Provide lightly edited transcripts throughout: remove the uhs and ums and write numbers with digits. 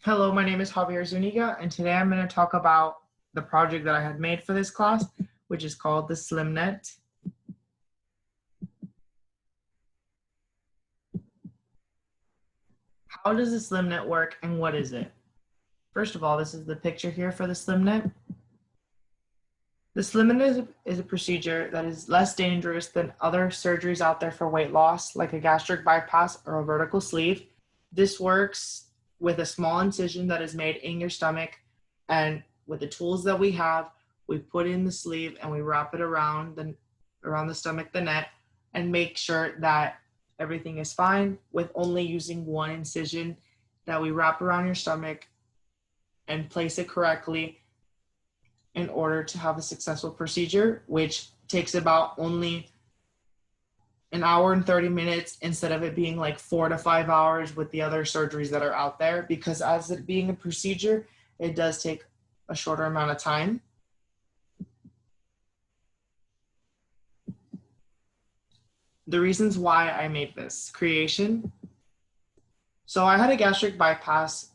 Hello, my name is Javier Zuniga, and today I'm going to talk about the project that I had made for this class, which is called the SlimNet. How does the SlimNet work and what is it? First of all, this is the picture here for the SlimNet. The SlimNet is a procedure that is less dangerous than other surgeries out there for weight loss, like a gastric bypass or a vertical sleeve. This works with a small incision that is made in your stomach, and with the tools that we have, we put in the sleeve and we wrap it around the stomach, the net, and make sure that everything is fine with only using one incision that we wrap around your stomach and place it correctly in order to have a successful procedure, which takes about only an hour and 30 minutes instead of it being like 4 to 5 hours with the other surgeries that are out there, because as it being a procedure, it does take a shorter amount of time. The reasons why I made this creation. So I had a gastric bypass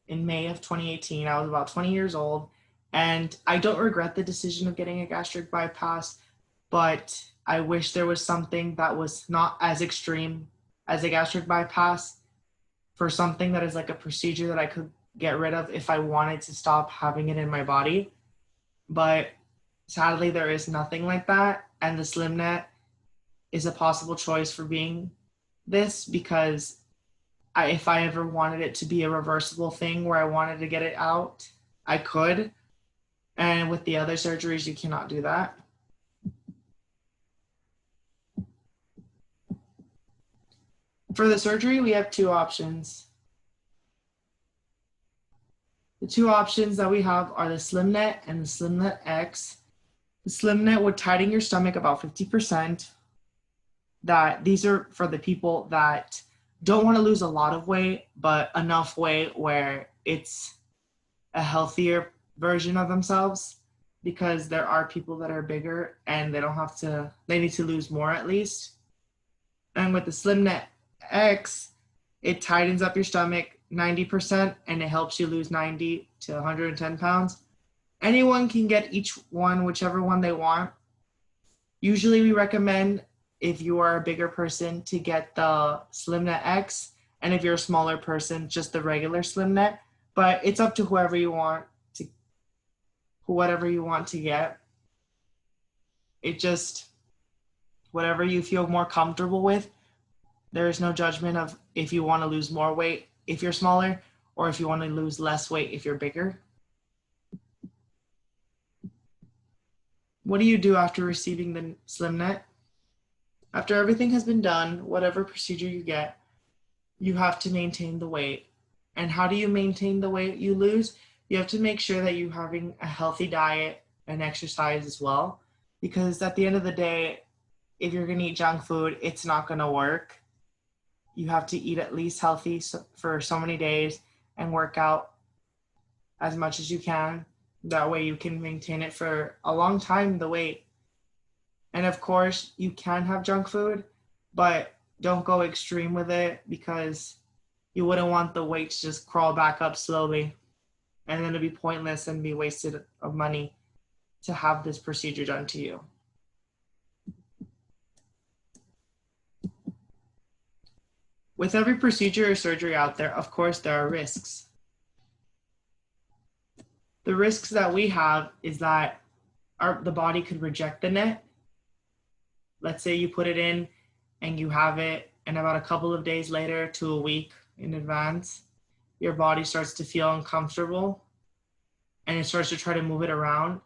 in May of 2018. I was about 20 years old, and I don't regret the decision of getting a gastric bypass, but I wish there was something that was not as extreme as a gastric bypass, for something that is like a procedure that I could get rid of if I wanted to stop having it in my body. But sadly, there is nothing like that, and the SlimNet is a possible choice for being this, because if I ever wanted it to be a reversible thing where I wanted to get it out, I could. And with the other surgeries, you cannot do that. For the surgery, we have two options. The two options that we have are the SlimNet and the SlimNet X. The SlimNet would tighten your stomach about 50%. That these are for the people that don't want to lose a lot of weight, but enough weight where it's a healthier version of themselves, because there are people that are bigger and they need to lose more at least. And with the SlimNet X, it tightens up your stomach 90% and it helps you lose 90 to 110 pounds. Anyone can get each one, whichever one they want. Usually we recommend, if you are a bigger person, to get the SlimNet X, and if you're a smaller person, just the regular SlimNet. But it's up to whatever you want to get. It just, whatever you feel more comfortable with. There is no judgment of if you want to lose more weight if you're smaller, or if you want to lose less weight if you're bigger. What do you do after receiving the SlimNet? After everything has been done, whatever procedure you get, you have to maintain the weight. And how do you maintain the weight you lose? You have to make sure that you're having a healthy diet and exercise as well. Because at the end of the day, if you're going to eat junk food, it's not going to work. You have to eat at least healthy for so many days and work out as much as you can. That way you can maintain it for a long time, the weight. And of course, you can have junk food, but don't go extreme with it, because you wouldn't want the weight to just crawl back up slowly, and then it'd be pointless and be wasted of money to have this procedure done to you. With every procedure or surgery out there, of course, there are risks. The risks that we have is that the body could reject the net. Let's say you put it in and you have it, and about a couple of days later to a week in advance, your body starts to feel uncomfortable and it starts to try to move it around.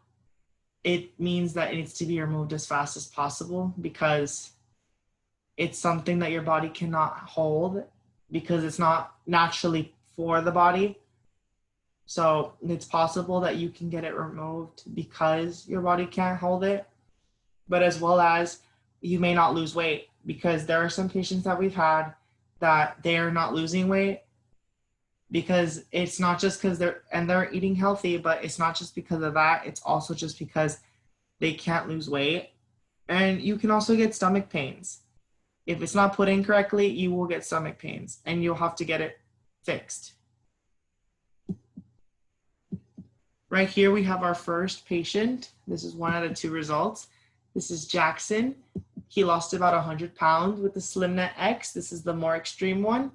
It means that it needs to be removed as fast as possible, because it's something that your body cannot hold, because it's not naturally for the body. So it's possible that you can get it removed because your body can't hold it, but as well as you may not lose weight, because there are some patients that we've had that they are not losing weight, because it's not just because they're eating healthy, but it's not just because of that. It's also just because they can't lose weight. And you can also get stomach pains. If it's not put in correctly, you will get stomach pains and you'll have to get it fixed. Right here, we have our first patient. This is 1 out of 2 results. This is Jackson. He lost about 100 pounds with the SlimNet X. This is the more extreme one,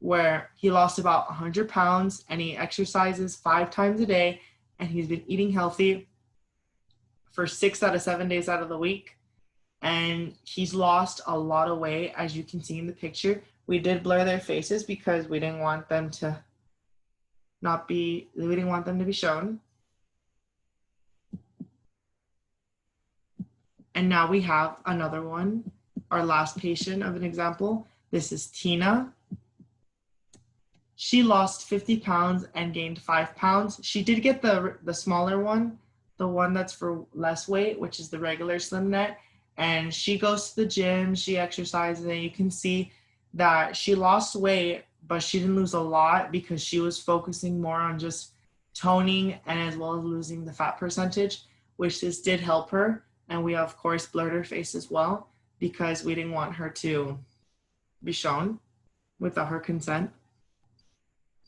where he lost about 100 pounds and he exercises 5 times a day, and he's been eating healthy for 6 out of 7 days out of the week. And he's lost a lot of weight, as you can see in the picture. We did blur their faces because we didn't want them to be shown. And now we have another one, our last patient of an example. This is Tina. She lost 50 pounds and gained 5 pounds. She did get the smaller one, the one that's for less weight, which is the regular SlimNet. And she goes to the gym, she exercises, and you can see that she lost weight, but she didn't lose a lot because she was focusing more on just toning and as well as losing the fat percentage, which this did help her. And we, of course, blurred her face as well because we didn't want her to be shown without her consent.